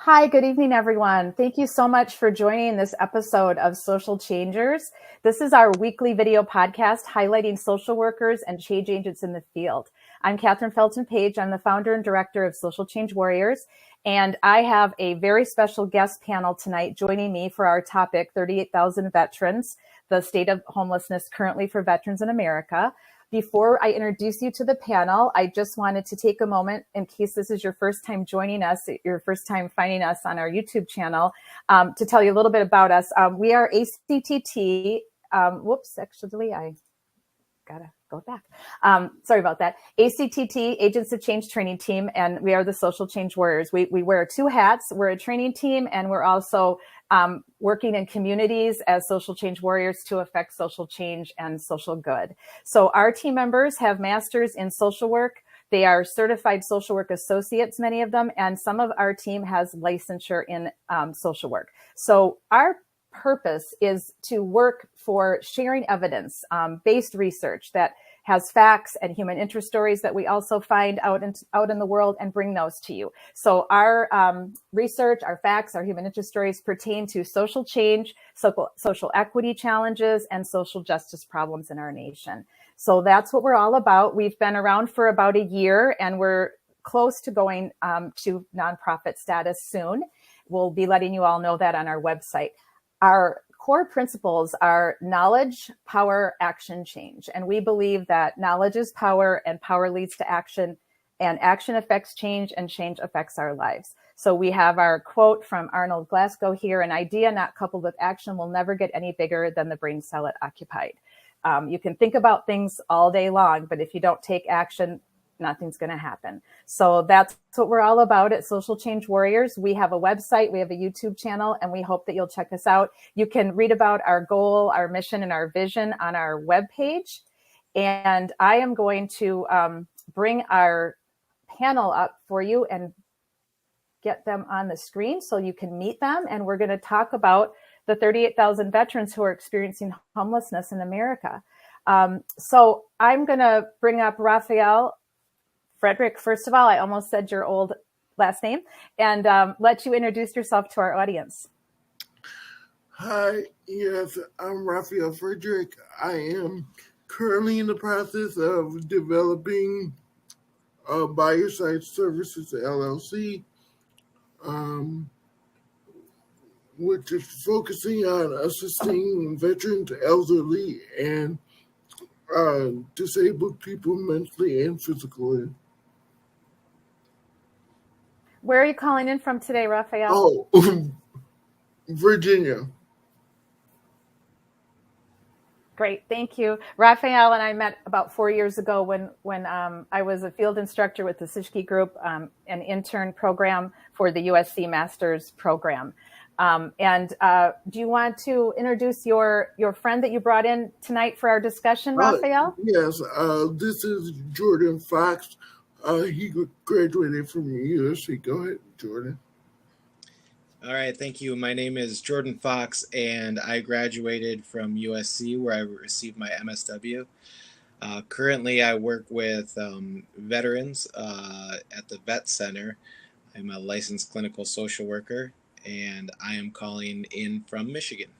Hi, good evening, everyone. Thank you so much for joining this episode of Social Changers. This is our weekly video podcast highlighting social workers and change agents in the field. I'm Catherine Felton-Page. I'm the founder and director of Social Change Warriors, and I have a very special guest panel tonight joining me for our topic, 38,000 veterans, the state of homelessness currently for veterans in America. Before I introduce you to the panel, I just wanted to take a moment, in case this is your first time joining us, your first time finding us on our YouTube channel, to tell you a little bit about us. We are ACTT. Actually, I gotta go back. Sorry about that. ACTT, Agents of Change Training Team, and we are the Social Change Warriors. We wear two hats. We're a training team, and we're also working in communities as social change warriors to affect social change and social good. So our team members have masters in social work. They are certified social work associates, many of them, and some of our team has licensure in social work. So our purpose is to work for sharing evidence-based research that has facts and human interest stories that we also find out in the world and bring those to you. So our research, our facts, our human interest stories pertain to social change, social equity challenges, and social justice problems in our nation. So that's what we're all about. We've been around for about a year, and we're close to going to nonprofit status soon. We'll be letting you all know that on our website. Our core principles are knowledge, power, action, change. And we believe that knowledge is power and power leads to action, and action affects change and change affects our lives. So we have our quote from Arnold Glasgow here: an idea not coupled with action will never get any bigger than the brain cell it occupied. You can think about things all day long, but if you don't take action, nothing's going to happen. So that's what we're all about at Social Change Warriors. We have a website, we have a YouTube channel, and we hope that you'll check us out. You can read about our goal, our mission, and our vision on our webpage. And I am going to bring our panel up for you and get them on the screen so you can meet them. And we're going to talk about the 38,000 veterans who are experiencing homelessness in America. So I'm going to bring up Raphael. Frederick, first of all, I almost said your old last name, and let you introduce yourself to our audience. Hi, yes, I'm Raphael Frederick. I am currently in the process of developing Biosite Services LLC, which is focusing on assisting veterans, elderly, and disabled people mentally and physically. Where are you calling in from today, Raphael? Oh, Virginia. Great, thank you. Raphael and I met about 4 years ago when I was a field instructor with the Siskey Group, an intern program for the USC Master's Program. Do you want to introduce your friend that you brought in tonight for our discussion, Raphael? Yes, this is Jordan Fox. He graduated from USC. Go ahead, Jordan. All right, thank you. My name is Jordan Fox, and I graduated from USC, where I received my MSW. Currently, I work with veterans at the Vet Center. I'm a licensed clinical social worker, and I am calling in from Michigan.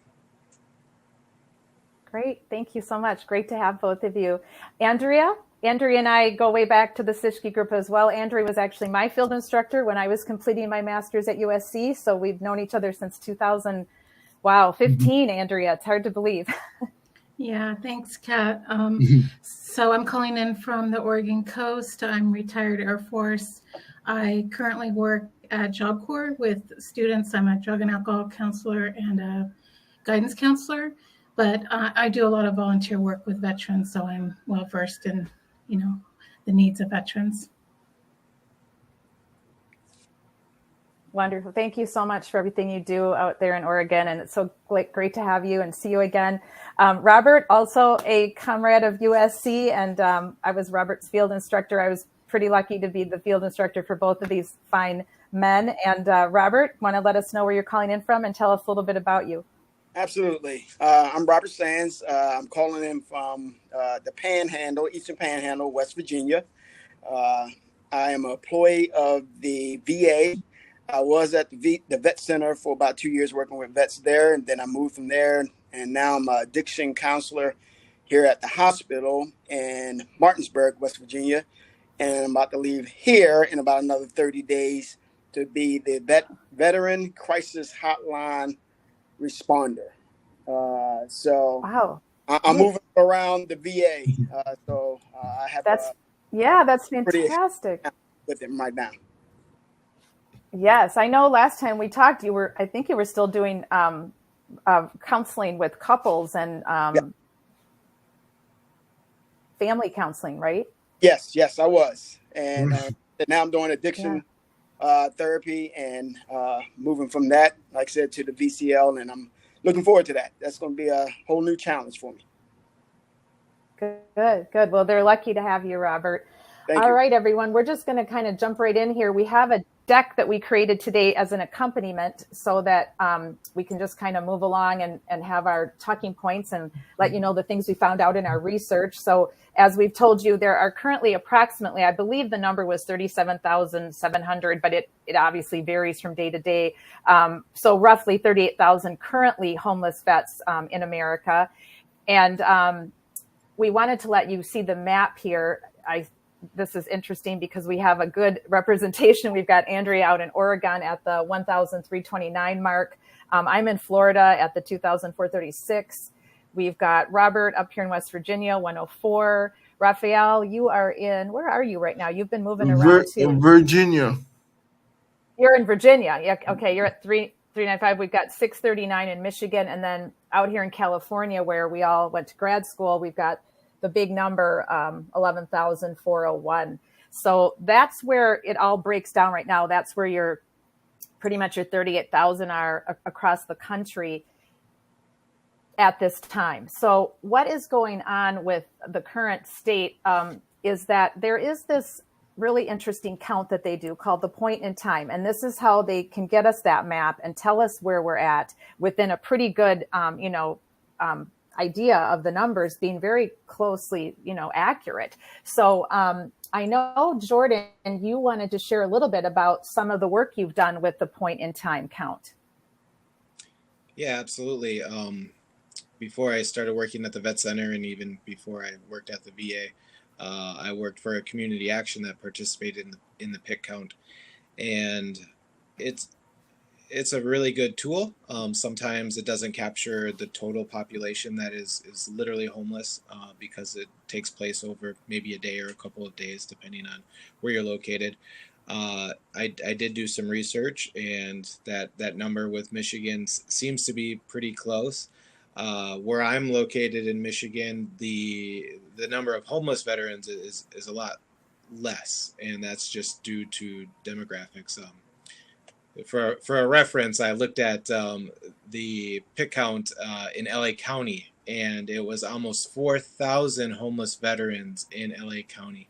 Great, thank you so much. Great to have both of you. Andrea and I go way back to the Siskey Group as well. Andrea was actually my field instructor when I was completing my master's at USC. So we've known each other since 2015, Andrea. It's hard to believe. Yeah, thanks, Kat. So I'm calling in from the Oregon coast. I'm retired Air Force. I currently work at Job Corps with students. I'm a drug and alcohol counselor and a guidance counselor, but I do a lot of volunteer work with veterans. So I'm well versed in the needs of veterans. Wonderful. Thank you so much for everything you do out there in Oregon. And it's so great to have you and see you again. Robert, also a comrade of USC, and I was Robert's field instructor. I was pretty lucky to be the field instructor for both of these fine men. And Robert, want to let us know where you're calling in from and tell us a little bit about you? Absolutely. I'm Robert Sands. I'm calling in from the Panhandle, Eastern Panhandle, West Virginia. I am an employee of the VA. I was at the vet center for about 2 years working with vets there, and then I moved from there, and now I'm an addiction counselor here at the hospital in Martinsburg, West Virginia, and I'm about to leave here in about another 30 days to be the veteran crisis hotline responder. So Wow. I'm moving around the VA. So I have that's pretty fantastic. with him right now. Yes, I know last time we talked, I think you were still doing counseling with couples and family counseling, right? Yes, I was. And now I'm doing addiction therapy and moving from that, like I said, to the VCL. And I'm looking forward to that. That's going to be a whole new challenge for me. Good. Well, they're lucky to have you, Robert. Thank you. All right, everyone. We're just going to kind of jump right in here. We have a deck that we created today as an accompaniment so that we can just kind of move along and have our talking points and let you know the things we found out in our research. So as we've told you, there are currently approximately, I believe the number was 37,700, but it obviously varies from day to day. So roughly 38,000 currently homeless vets in America. And we wanted to let you see the map here. This is interesting because we have a good representation. We've got Andrea out in Oregon at the 1,329 mark. I'm in Florida at the 2,436. We've got Robert up here in West Virginia, 104. Raphael, you are in, where are you right now? You've been moving around too. Virginia. You're in Virginia. Yeah. Okay. You're at 395. We've got 639 in Michigan. And then out here in California, where we all went to grad school, we've got the big number, 11,401. So that's where it all breaks down right now. That's where your 38,000 are across the country at this time. So what is going on with the current state is that there is this really interesting count that they do called the point in time. And this is how they can get us that map and tell us where we're at within a pretty good, idea of the numbers being very closely, accurate. So I know, Jordan, you wanted to share a little bit about some of the work you've done with the point in time count. Yeah, absolutely. Before I started working at the vet center and even before I worked at the VA, I worked for a community action that participated in the PIC count. And it's a really good tool. Sometimes it doesn't capture the total population that is literally homeless because it takes place over maybe a day or a couple of days, depending on where you're located. I did do some research, and that number with Michigan seems to be pretty close. Where I'm located in Michigan, the number of homeless veterans is a lot less, and that's just due to demographics. For a reference, I looked at the PIC count in LA County, and it was almost 4,000 homeless veterans in LA County.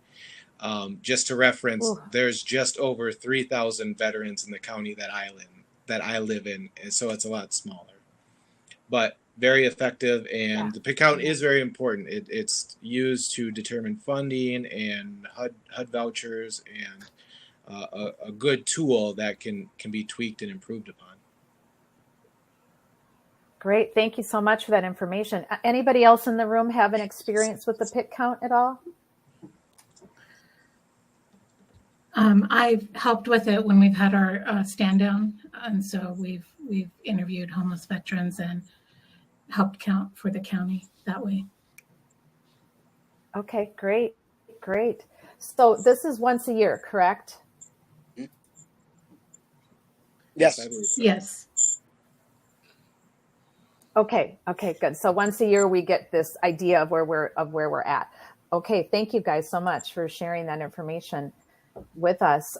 Just to reference, there's just over 3,000 veterans in the county that I live in, and so it's a lot smaller, but very effective. And the PIC count is very important. It's used to determine funding and HUD vouchers, and a good tool that can be tweaked and improved upon. Great. Thank you so much for that information. Anybody else in the room have an experience with the PIC count at all? I've helped with it when we've had our stand down. And so we've interviewed homeless veterans and helped count for the county that way. Okay, great. So this is once a year, correct? Yes. Yes. Okay, good. So once a year we get this idea of where we're at. Okay, thank you guys so much for sharing that information with us.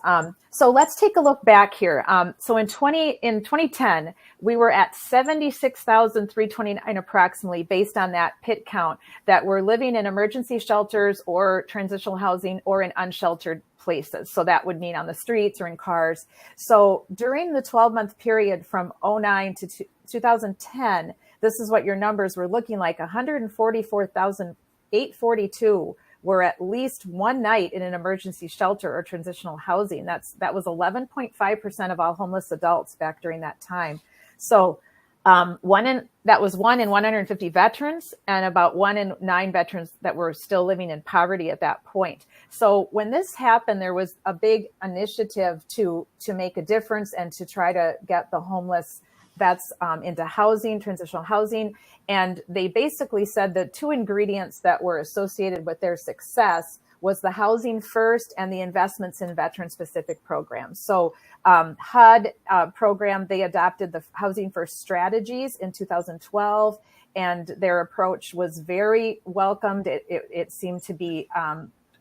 So let's take a look back here. So in 2010, we were at 76,329 approximately, based on that PIT count, that were living in emergency shelters or transitional housing or in unsheltered places. So that would mean on the streets or in cars. So during the 12-month period from 2009 to 2010, this is what your numbers were looking like. 144,842 were at least one night in an emergency shelter or transitional housing. That was 11.5% of all homeless adults back during that time. So that was 1 in 150 veterans, and about 1 in 9 veterans that were still living in poverty at that point. So when this happened, there was a big initiative to make a difference and to try to get the homeless vets into housing, transitional housing. And they basically said the 2 ingredients that were associated with their success was the housing first and the investments in veteran-specific programs. So HUD program, they adopted the Housing First strategies in 2012, and their approach was very welcomed. It seemed to be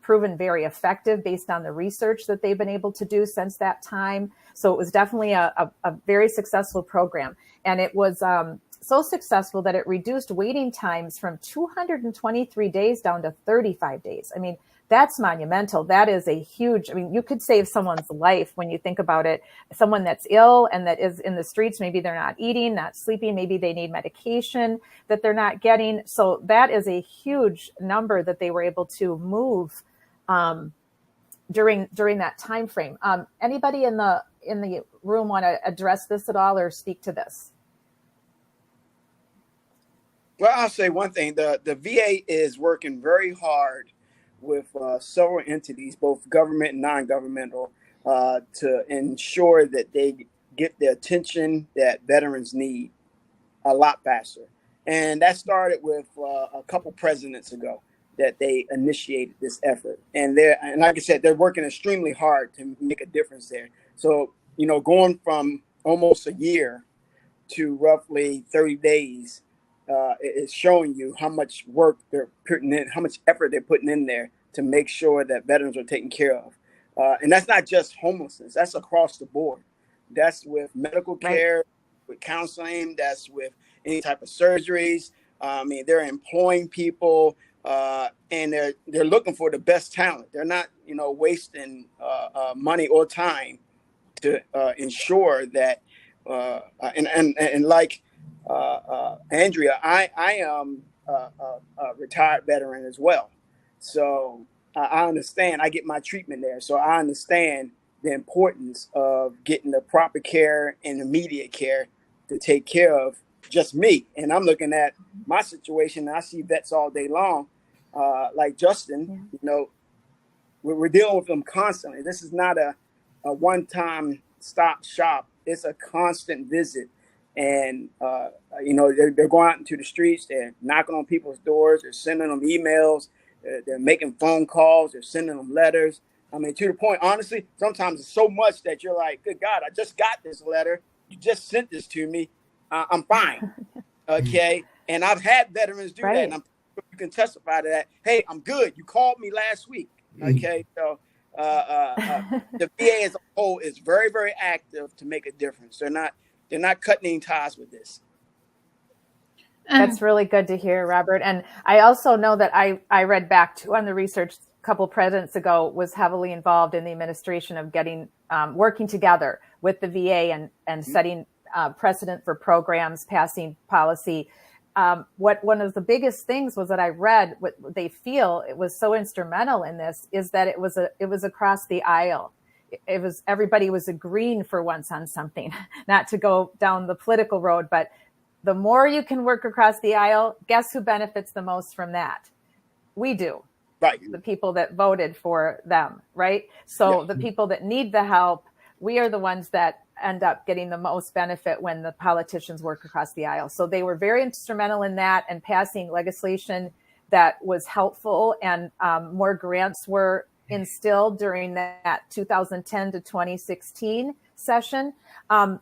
proven very effective based on the research that they've been able to do since that time. So it was definitely a very successful program. And it was so successful that it reduced waiting times from 223 days down to 35 days. I mean, that's monumental. That is a huge, you could save someone's life when you think about it. Someone that's ill and that is in the streets, maybe they're not eating, not sleeping, maybe they need medication that they're not getting. So that is a huge number that they were able to move during that time frame. Anybody in the room want to address this at all or speak to this? Well, I'll say one thing. The VA is working very hard with several entities, both government and non-governmental, to ensure that they get the attention that veterans need a lot faster. And that started with a couple presidents ago that they initiated this effort. And like I said, they're working extremely hard to make a difference there. So, going from almost a year to roughly 30 days, it's showing you how much work they're putting in, how much effort they're putting in there to make sure that veterans are taken care of. And that's not just homelessness. That's across the board. That's with medical care, right, with counseling. That's with any type of surgeries. They're employing people, and they're looking for the best talent. They're not, wasting money or time to ensure that. And like Andrea, I am a retired veteran as well. So I understand. I get my treatment there. So I understand the importance of getting the proper care and immediate care to take care of just me. And I'm looking at my situation, and I see vets all day long, like Justin. We're dealing with them constantly. This is not a one-time stop shop. It's a constant visit. And, they're going out into the streets. They're knocking on people's doors. They're sending them emails. They're making phone calls. They're sending them letters. To the point, honestly, sometimes it's so much that you're like, good God, I just got this letter. You just sent this to me. I'm fine. Okay. And I've had veterans do that. And you can testify to that. Hey, I'm good. You called me last week. Okay. So the VA as a whole is very, very active to make a difference. They're not cutting any ties with this. That's really good to hear, Robert. And I also know that I read back too on the research a couple presidents ago was heavily involved in the administration of getting working together with the VA and setting precedent for programs, passing policy. One of the biggest things was that I read what they feel it was so instrumental in this is that it was across the aisle. Everybody was agreeing for once on something, not to go down the political road, but the more you can work across the aisle, guess who benefits the most from that? We do. Right. The people that voted for them, right? So the people that need the help, we are the ones that end up getting the most benefit when the politicians work across the aisle. So they were very instrumental in that and passing legislation that was helpful, and more grants were instilled during that 2010 to 2016 session.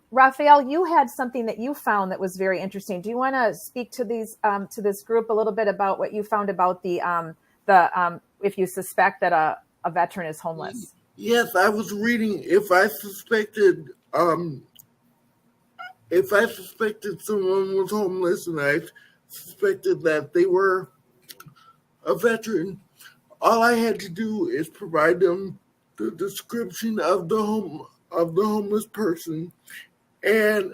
Raphael, you had something that you found that was very interesting. Do you want to speak to to this group a little bit about what you found about the if you suspect that a veteran is homeless? Yes, I was reading if I suspected someone was homeless and I suspected that they were a veteran, all I had to do is provide them the description of the homeless person and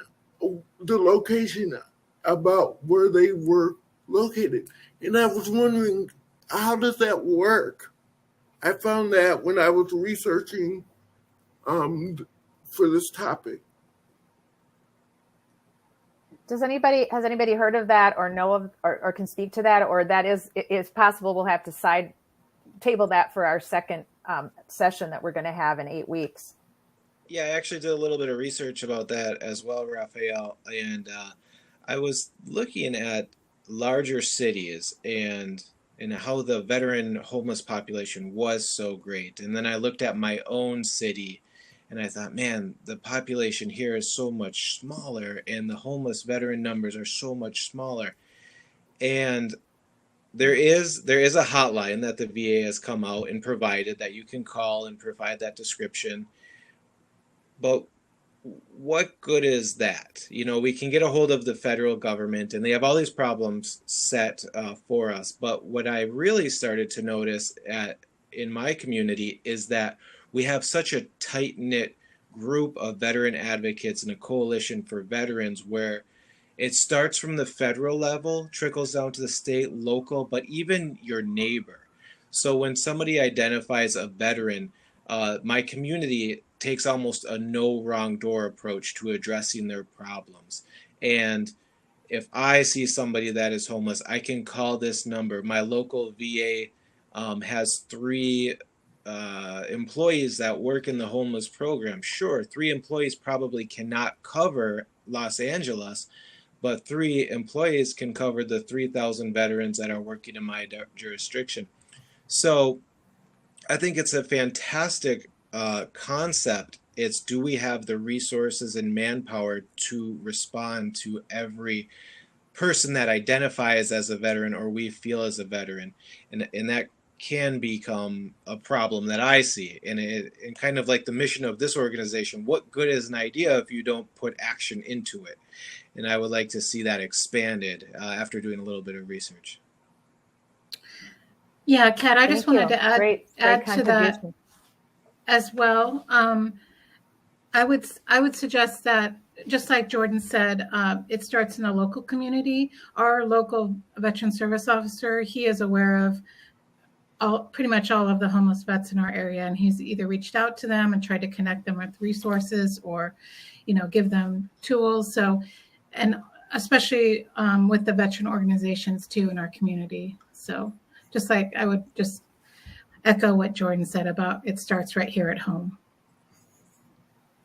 the location about where they were located. And I was wondering, how does that work? I found that when I was researching for this topic. Has anybody heard of that or know of or can speak to that, or that is possible? We'll have to table that for our second session that we're going to have in 8 weeks. Yeah, I actually did a little bit of research about that as well, Raphael, and I was looking at larger cities and how the veteran homeless population was so great. And then I looked at my own city and I thought, man, the population here is so much smaller and the homeless veteran numbers are so much smaller. And there is a hotline that the VA has come out and provided that you can call and provide that description. But what good is that? We can get a hold of the federal government and they have all these problems set for us. But what I really started to notice in my community is that we have such a tight-knit group of veteran advocates and a coalition for veterans where it starts from the federal level, trickles down to the state, local, but even your neighbor. So when somebody identifies a veteran, my community takes almost a no wrong door approach to addressing their problems. And if I see somebody that is homeless, I can call this number. My local VA has 3 employees that work in the homeless program. Sure, 3 employees probably cannot cover Los Angeles, but 3 employees can cover the 3,000 veterans that are working in my jurisdiction. So I think it's a fantastic concept. It's, do we have the resources and manpower to respond to every person that identifies as a veteran or we feel as a veteran? And that can become a problem that I see. And kind of like the mission of this organization, what good is an idea if you don't put action into it? And I would like to see that expanded after doing a little bit of research. Yeah, Kat, I just wanted to add to that as well. I would suggest that, just like Jordan said, it starts in the local community. Our local veteran service officer, he is aware of pretty much all of the homeless vets in our area, and he's either reached out to them and tried to connect them with resources or, give them tools. So, and especially with the veteran organizations too in our community. So just like I would just echo what Jordan said about it starts right here at home.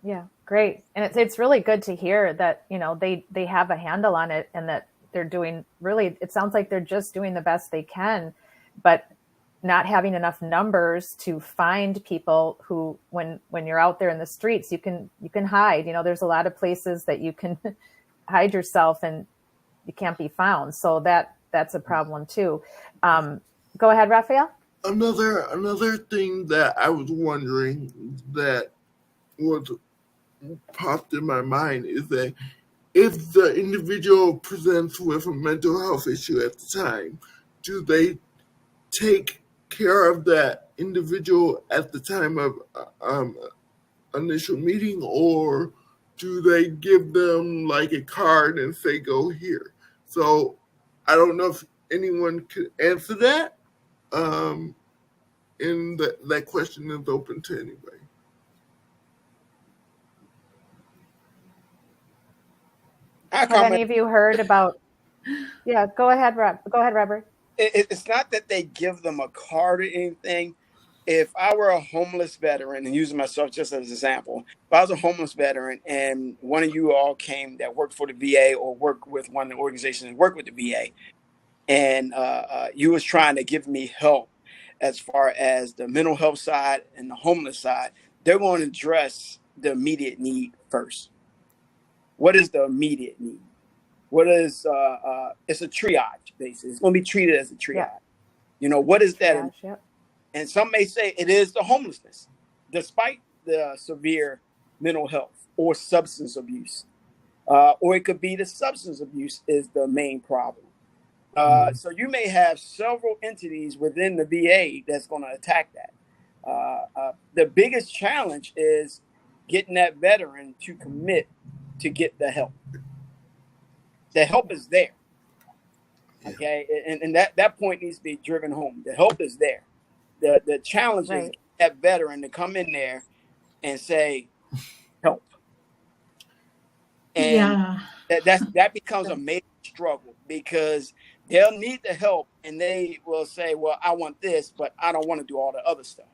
Yeah, great. And it's really good to hear that, they have a handle on it and that they're doing it sounds like they're just doing the best they can, but not having enough numbers to find people who, when you're out there in the streets, you can hide. There's a lot of places that you can hide yourself and you can't be found. So that's a problem too. Go ahead, Raphael. Another thing that I was wondering that was popped in my mind is that if the individual presents with a mental health issue at the time, do they take care of that individual at the time of initial meeting, or do they give them like a card and say, go here? So I don't know if anyone could answer that. And that question is open to anybody. Have any of you heard about? Yeah, go ahead, Robert. It's not that they give them a card or anything. If I were a homeless veteran, and using myself just as an example, if I was a homeless veteran and one of you all came that worked for the VA or worked with one of the organizations that work with the VA, and you was trying to give me help as far as the mental health side and the homeless side, they're going to address the immediate need first. What is the immediate need? What is it's a triage basically. It's going to be treated as a triage. Yeah. What is that? Triage, yeah. And some may say it is the homelessness, despite the severe mental health or substance abuse, or it could be the substance abuse is the main problem. So you may have several entities within the VA that's going to attack that. The biggest challenge is getting that veteran to commit to get the help. The help is there. Okay, and that point needs to be driven home. The help is there. The challenge is Right. that veteran to come in there and say help, and Yeah. that becomes a major struggle because they'll need the help and they will say, well, I want this, but I don't want to do all the other stuff.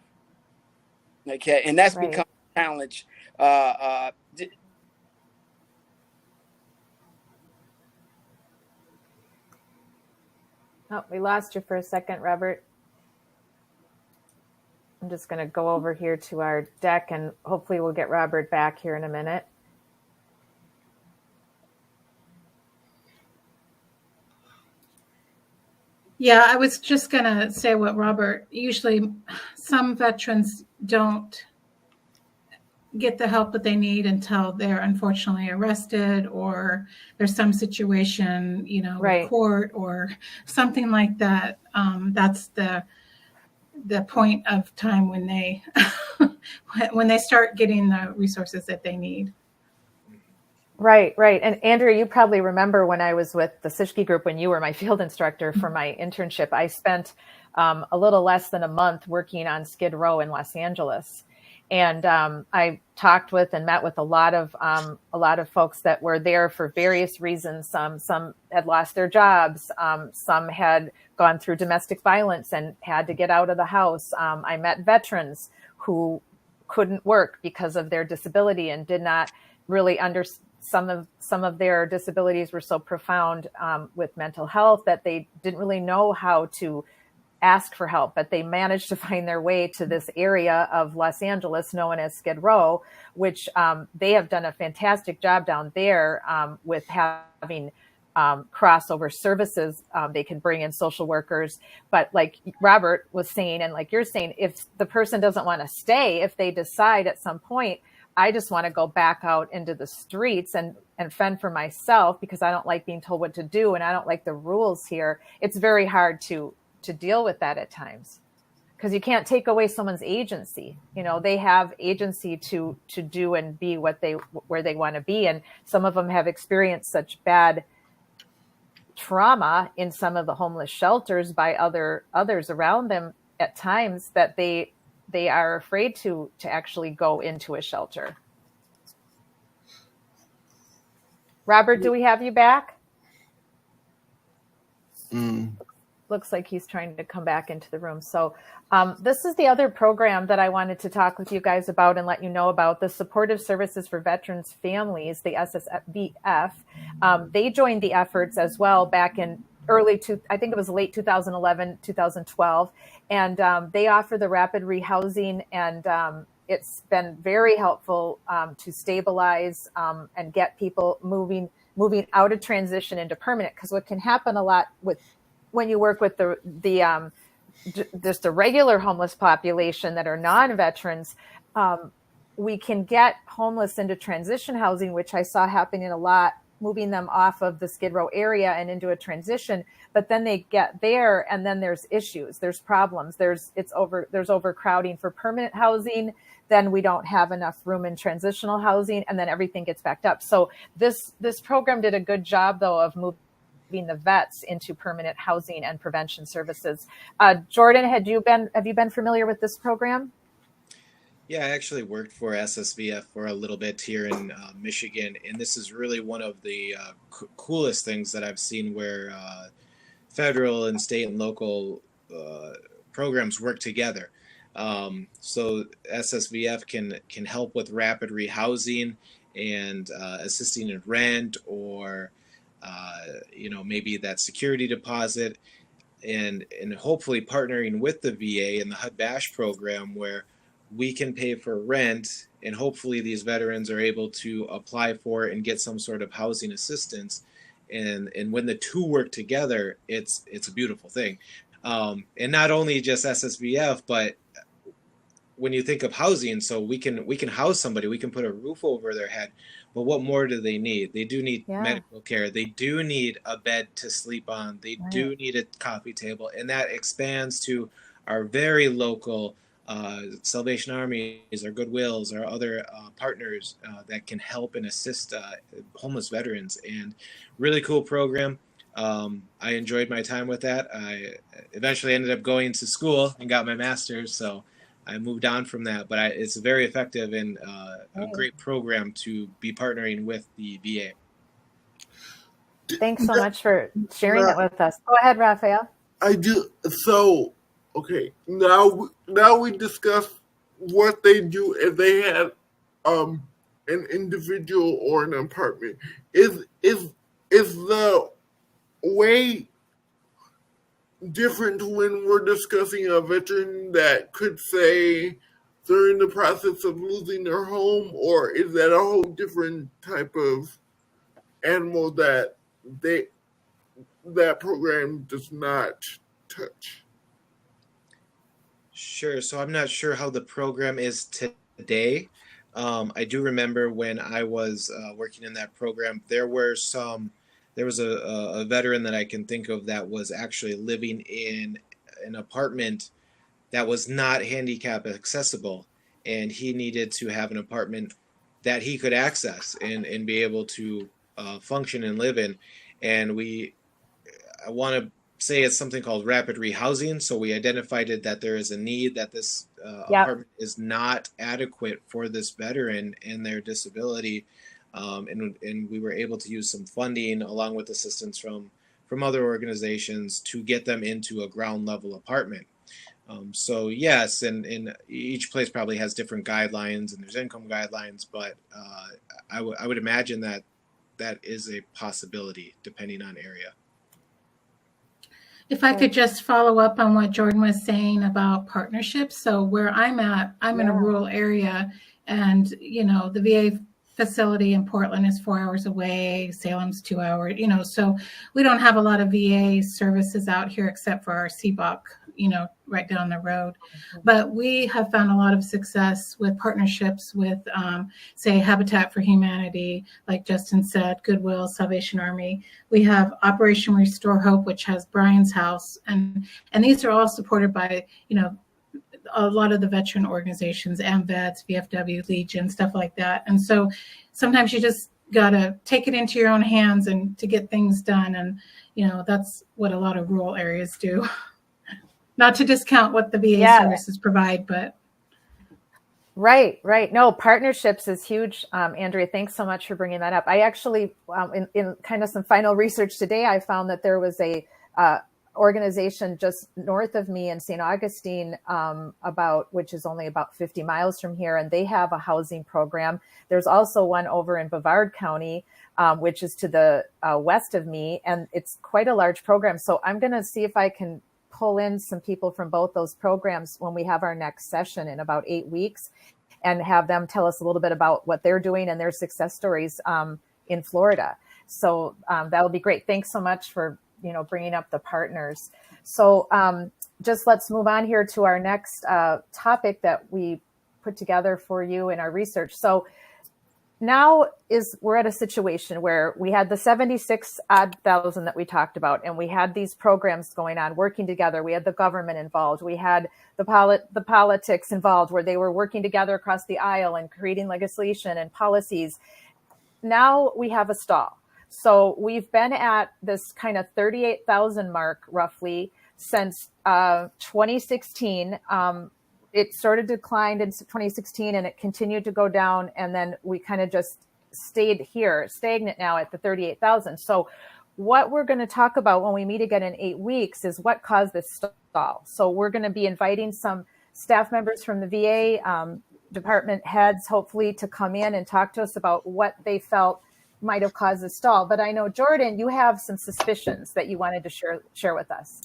Okay, and that's Right. become a challenge. Uh, Oh, we lost you for a second, Robert. I'm just going to go over here to our deck and hopefully we'll get Robert back here in a minute. Yeah, I was just going to say what Robert, usually some veterans don't get the help that they need until they're unfortunately arrested or there's some situation, Right. with court or something like that. That's the point of time when they when they start getting the resources that they need. Right. And Andrew, you probably remember when I was with the Sischke group, when you were my field instructor for my internship, I spent a little less than a month working on Skid Row in Los Angeles. And I talked with and met with a lot of folks that were there for various reasons. Some had lost their jobs. Some had gone through domestic violence and had to get out of the house. I met veterans who couldn't work because of their disability and did not really understand. Some of their disabilities were so profound with mental health that they didn't really know how to ask for help, but they managed to find their way to this area of Los Angeles known as Skid Row, which they have done a fantastic job down there with having crossover services. They can bring in social workers, but like Robert was saying, and like you're saying, if the person doesn't want to stay, if they decide at some point, I just want to go back out into the streets and fend for myself because I don't like being told what to do and I don't like the rules here. It's very hard to deal with that at times because you can't take away someone's agency. They have agency to do and be where they want to be. And some of them have experienced such bad trauma in some of the homeless shelters by others around them at times that they are afraid to actually go into a shelter. Robert, do we have you back? Looks like he's trying to come back into the room. So this is the other program that I wanted to talk with you guys about and let you know about, the Supportive Services for Veterans Families, the SSVF. They joined the efforts as well back in I think it was late 2011, 2012. And they offer the rapid rehousing, and it's been very helpful to stabilize and get people moving out of transition into permanent. Because what can happen a lot when you work with just the regular homeless population that are non-veterans, we can get homeless into transition housing, which I saw happening a lot, moving them off of the Skid Row area and into a transition. But then they get there and then there's issues, there's problems, there's overcrowding for permanent housing. Then we don't have enough room in transitional housing, and then everything gets backed up. So this program did a good job though of moving the vets into permanent housing and prevention services. Jordan, have you been familiar with this program? Yeah, I actually worked for SSVF for a little bit here in Michigan, and this is really one of the coolest things that I've seen where federal and state and local programs work together. So SSVF can help with rapid rehousing and assisting in rent or maybe that security deposit, and hopefully partnering with the VA and the HUD-VASH program where we can pay for rent, and hopefully these veterans are able to apply for and get some sort of housing assistance. And when the two work together, it's a beautiful thing. And not only just SSVF, but when you think of housing, so we can house somebody, we can put a roof over their head, but what more do they need? They do need medical care. They do need a bed to sleep on. They do need a coffee table, and that expands to our very local Salvation Armies, our Goodwills, our other partners that can help and assist homeless veterans. And really cool program. I enjoyed my time with that. I eventually ended up going to school and got my master's, so I moved on from that. But it's very effective and a great program to be partnering with the VA. Thanks so much for sharing it with us. Go ahead, Raphael. I do. So, okay, now we discuss what they do if they have an individual or an apartment. Is the way different when we're discussing a veteran that could say they're in the process of losing their home, or is that a whole different type of animal that that program does not touch? Sure. So I'm not sure how the program is today. I do remember when I was working in that program, there was a veteran that I can think of that was actually living in an apartment that was not handicap accessible, and he needed to have an apartment that he could access and be able to function and live in. And I want to say it's something called rapid rehousing. So we identified that there is a need, that this apartment is not adequate for this veteran and their disability. And we were able to use some funding along with assistance from other organizations to get them into a ground level apartment. So yes, and each place probably has different guidelines and there's income guidelines, but I would imagine that is a possibility depending on area. If I could just follow up on what Jordan was saying about partnerships. So where I'm at, I'm in a rural area, and the VA facility in Portland is 4 hours away. Salem's 2 hours. So we don't have a lot of VA services out here except for our CBOC, right down the road. But we have found a lot of success with partnerships with, say, Habitat for Humanity, like Justin said, Goodwill, Salvation Army. We have Operation Restore Hope, which has Brian's House. And these are all supported by, a lot of the veteran organizations, AMVETS, VFW, Legion, stuff like that. And so sometimes you just got to take it into your own hands and to get things done. And, that's what a lot of rural areas do. Not to discount what the VA services provide, but. Right. No, partnerships is huge. Andrea, thanks so much for bringing that up. I actually, in kind of some final research today, I found that there was a organization just north of me in St. Augustine, which is only about 50 miles from here, and they have a housing program. There's also one over in Brevard County, which is to the west of me, and it's quite a large program. So I'm going to see if I can pull in some people from both those programs when we have our next session in about 8 weeks, and have them tell us a little bit about what they're doing and their success stories in Florida. So that would be great. Thanks so much for bringing up the partners. So just let's move on here to our next topic that we put together for you in our research. So now we're at a situation where we had the 76,000 that we talked about, and we had these programs going on, working together. We had the government involved. We had the politics involved, where they were working together across the aisle and creating legislation and policies. Now we have a stall. So we've been at this kind of 38,000 mark roughly since 2016. It sort of declined in 2016 and it continued to go down. And then we kind of just stayed here, stagnant now at the 38,000. So what we're going to talk about when we meet again in 8 weeks is what caused this stall. So we're going to be inviting some staff members from the VA, department heads, hopefully, to come in and talk to us about what they felt might have caused the stall. But I know, Jordan, you have some suspicions that you wanted to share with us.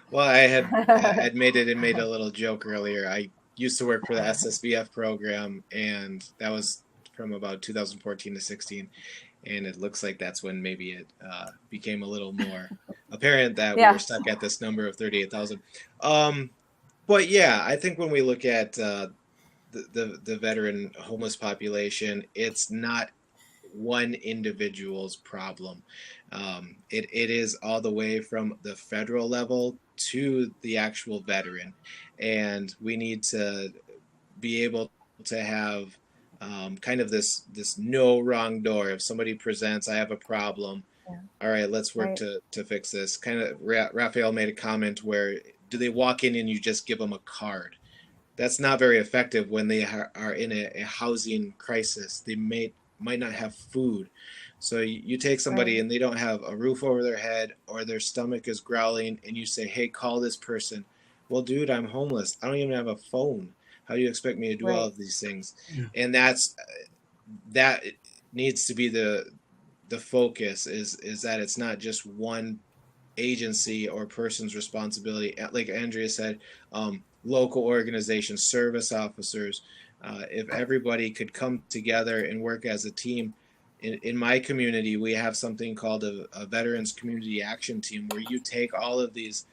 Well, I'd made a little joke earlier. I used to work for the SSVF program, and that was from about 2014 to 16. And it looks like that's when maybe it became a little more apparent that we were stuck at this number of 38,000. But yeah, I think when we look at the veteran homeless population, it's not one individual's problem. It is all the way from the federal level to the actual veteran. And we need to be able to have kind of this no wrong door. If somebody presents, I have a problem, all right, let's work to fix this. Kind of, Raphael made a comment where, do they walk in and you just give them a card? That's not very effective when they are in a housing crisis. They might not have food. So you take somebody and they don't have a roof over their head, or their stomach is growling, and you say, hey, call this person. Well, dude, I'm homeless. I don't even have a phone. How do you expect me to do all of these things? Yeah. And that needs to be the focus, is that it's not just one agency or person's responsibility. Like Andrea said, local organizations, service officers, if everybody could come together and work as a team. In my community, we have something called a Veterans Community Action Team, where you take all of these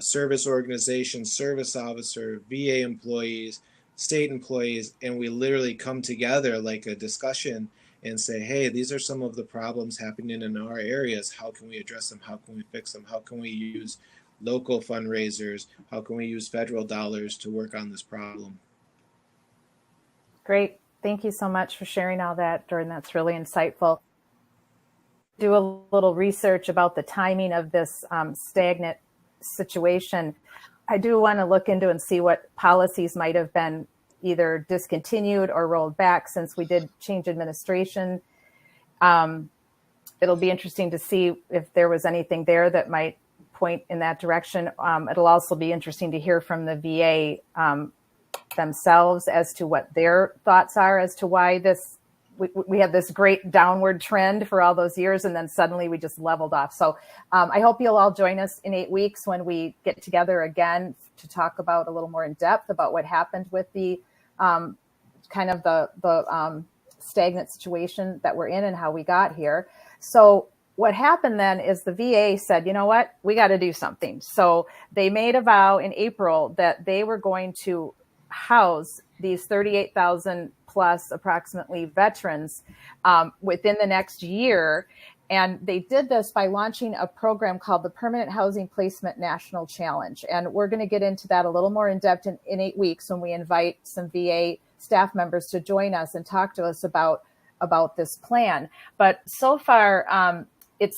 service organizations, service officer, VA employees, state employees, and we literally come together like a discussion and say, hey, these are some of the problems happening in our areas. How can we address them? How can we fix them? How can we use local fundraisers? How can we use federal dollars to work on this problem? Great. Thank you so much for sharing all that, Jordan. That's really insightful. Do a little research about the timing of this stagnant situation. I do want to look into and see what policies might have been either discontinued or rolled back since we did change administration. It'll be interesting to see if there was anything there that might point in that direction. It'll also be interesting to hear from the VA themselves as to what their thoughts are as to why we had this great downward trend for all those years, and then suddenly we just leveled off. So I hope you'll all join us in 8 weeks when we get together again to talk about a little more in depth about what happened with the kind of the stagnant situation that we're in and how we got here. So what happened then is the VA said, you know what, we got to do something. So they made a vow in April that they were going to house these 38,000 plus approximately veterans within the next year. And they did this by launching a program called the Permanent Housing Placement National Challenge. And we're going to get into that a little more in depth in 8 weeks when we invite some VA staff members to join us and talk to us about this plan. But so far, it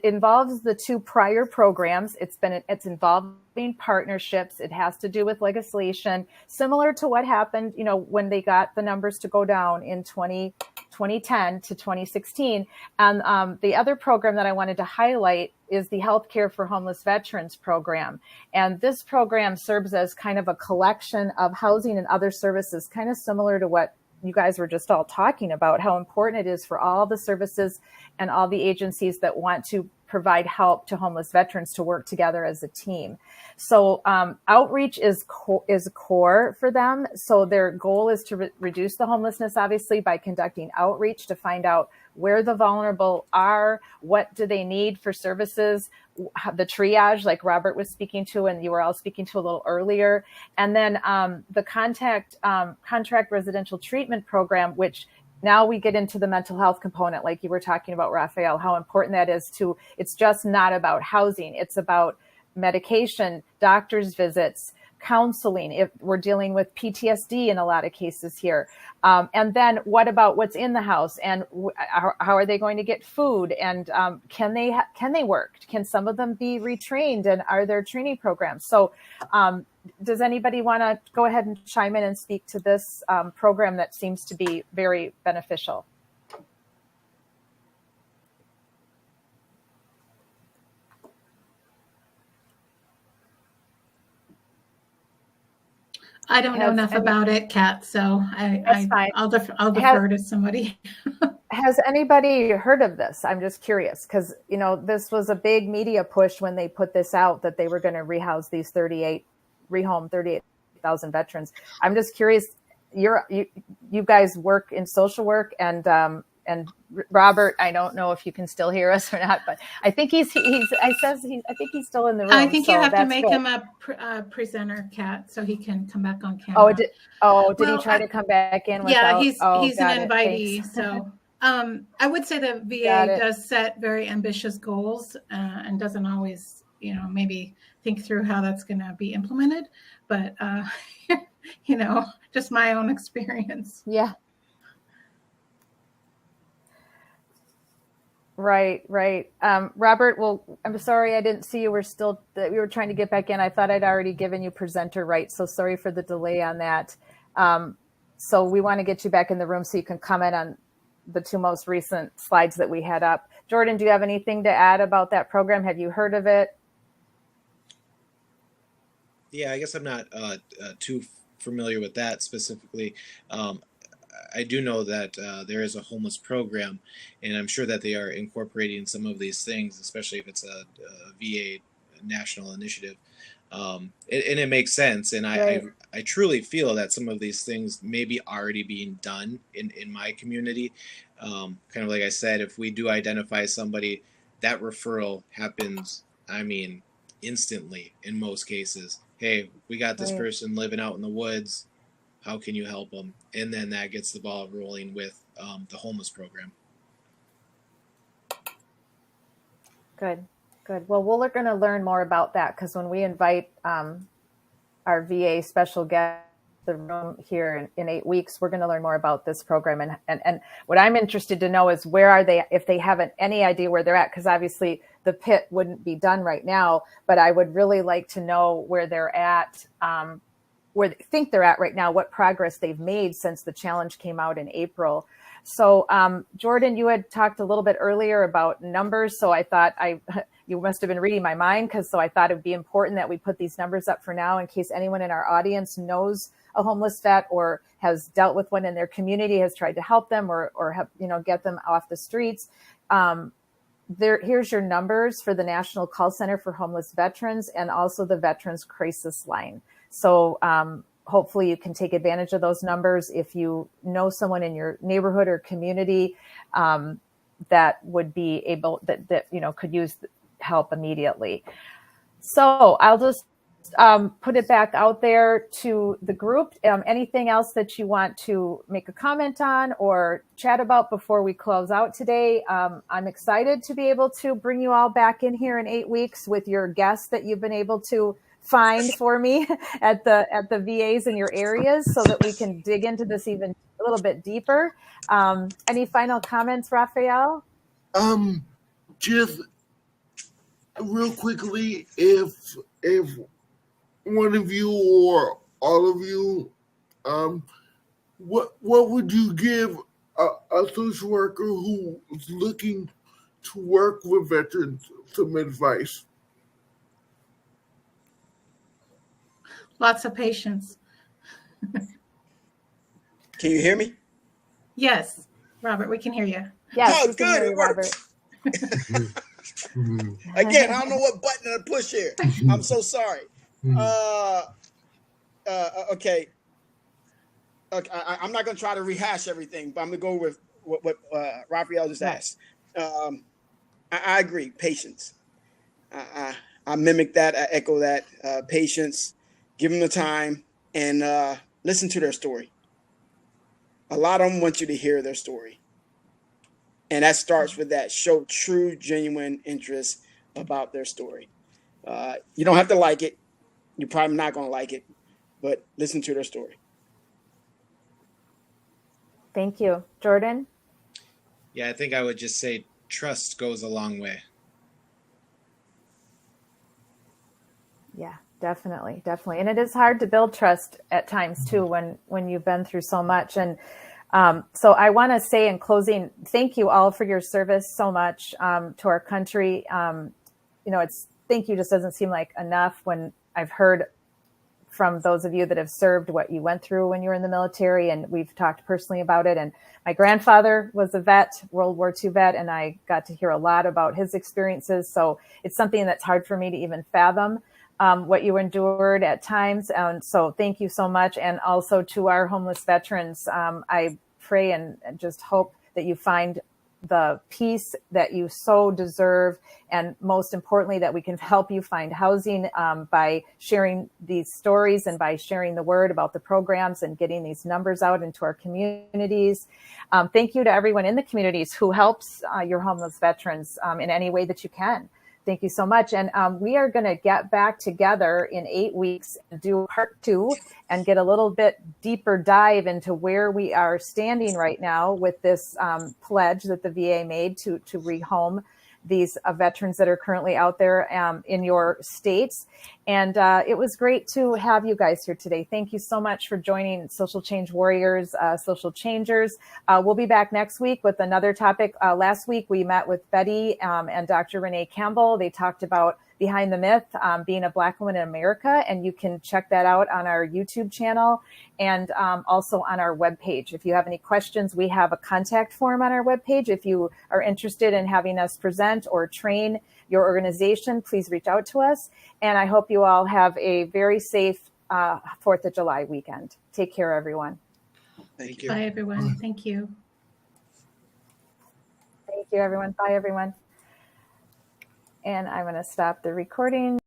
involves the 2 prior programs. It's involving partnerships. It has to do with legislation, similar to what happened, when they got the numbers to go down in 2010 to 2016. And the other program that I wanted to highlight is the Healthcare for Homeless Veterans program. And this program serves as kind of a collection of housing and other services, kind of similar to what you guys were just all talking about, how important it is for all the services and all the agencies that want to provide help to homeless veterans to work together as a team. So outreach is core for them. So their goal is to reduce the homelessness, obviously, by conducting outreach to find out where the vulnerable are, what do they need for services, the triage like Robert was speaking to and you were all speaking to a little earlier. And then the contract residential treatment program, which now we get into the mental health component, like you were talking about, Raphael, how important that is to, it's just not about housing. It's about medication, doctor's visits, counseling, if we're dealing with PTSD in a lot of cases here. And then what about what's in the house and how are they going to get food? And can they work? Can some of them be retrained? And are there training programs? So does anybody want to go ahead and chime in and speak to this program that seems to be very beneficial? I don't know enough about it, Kat, so I'll defer to somebody. Has anybody heard of this? I'm just curious because, this was a big media push when they put this out that they were going to rehouse these 38,000 veterans. I'm just curious, you guys work in social work and Robert, I don't know if you can still hear us or not, but I think I think he's still in the room. I think you have to make him a presenter, Kat, so he can come back on camera. Did he try to come back in? He's an invitee. So I would say the VA does set very ambitious goals and doesn't always, maybe think through how that's going to be implemented. But, just my own experience. Yeah. Right. Robert, well, I'm sorry I didn't see you. We were trying to get back in. I thought I'd already given you presenter rights, so sorry for the delay on that. So we want to get you back in the room so you can comment on the two most recent slides that we had up. Jordan, do you have anything to add about that program? Have you heard of it? Yeah, I guess I'm not too familiar with that specifically. I do know that there is a homeless program, and I'm sure that they are incorporating some of these things, especially if it's a VA national initiative. And it makes sense. And Right. I truly feel that some of these things may be already being done in my community. Kind of like I said, if we do identify somebody, that referral happens, I mean, instantly in most cases. Hey, we got this Right. person living out in the woods. How can you help them? And then that gets the ball rolling with the homeless program. Good. Well, we're going to learn more about that because when we invite our VA special guest to the room here in 8 weeks, we're going to learn more about this program. And what I'm interested to know is where are they, if they haven't any idea where they're at, because obviously the pit wouldn't be done right now, but I would really like to know where they're at, where they think they're at right now, what progress they've made since the challenge came out in April. So Jordan, you had talked a little bit earlier about numbers. So I thought you must have been reading my mind, so I thought it would be important that we put these numbers up for now in case anyone in our audience knows a homeless vet or has dealt with one in their community, has tried to help them or have, get them off the streets. Here's your numbers for the National Call Center for Homeless Veterans and also the Veterans Crisis Line. So hopefully you can take advantage of those numbers if you know someone in your neighborhood or community that would be able that could use help immediately. So I'll just put it back out there to the group. Anything else that you want to make a comment on or chat about before we close out today? I'm excited to be able to bring you all back in here in 8 weeks with your guests that you've been able to find for me at the VAs in your areas so that we can dig into this even a little bit deeper. Any final comments, Raphael? Just real quickly, if one of you or all of you, what would you give a social worker who is looking to work with veterans some advice? Lots of patience. Can you hear me? Yes, Robert, we can hear you. Yes, Oh, we can good. hear you, Robert. Again, I don't know what button to push here. I'm so sorry. Okay. I'm not going to try to rehash everything, but I'm going to go with what Raphael just asked. I agree. Patience. I mimic that. I echo that. Patience. Give them the time and listen to their story. A lot of them want you to hear their story. And that starts with that. Show true, genuine interest about their story. You don't have to like it. You're probably not going to like it, but listen to their story. Thank you. Jordan? Yeah, I think I would just say trust goes a long way. Yeah, definitely. And it is hard to build trust at times too when you've been through so much. And so I want to say in closing, thank you all for your service so much to our country. Thank you just doesn't seem like enough when I've heard from those of you that have served what you went through when you were in the military, and we've talked personally about it. And my grandfather was a vet, World War II vet, and I got to hear a lot about his experiences. So it's something that's hard for me to even fathom what you endured at times. And so thank you so much. And also to our homeless veterans, I pray and just hope that you find the peace that you so deserve. And most importantly, that we can help you find housing by sharing these stories and by sharing the word about the programs and getting these numbers out into our communities. Thank you to everyone in the communities who helps your homeless veterans in any way that you can. Thank you so much. And we are going to get back together in 8 weeks and do part 2 and get a little bit deeper dive into where we are standing right now with this pledge that the VA made to rehome these veterans that are currently out there in your states. And it was great to have you guys here today. Thank you so much for joining Social Change Warriors, Social Changers. We'll be back next week with another topic. Last week, we met with Betty and Dr. Renee Campbell. They talked about Behind the Myth, being a Black woman in America. And you can check that out on our YouTube channel and also on our webpage. If you have any questions, we have a contact form on our webpage. If you are interested in having us present or train your organization, please reach out to us. And I hope you all have a very safe 4th of July weekend. Take care, everyone. Thank you. Bye, everyone. Thank you. Thank you, everyone. Bye, everyone. And I'm going to stop the recording.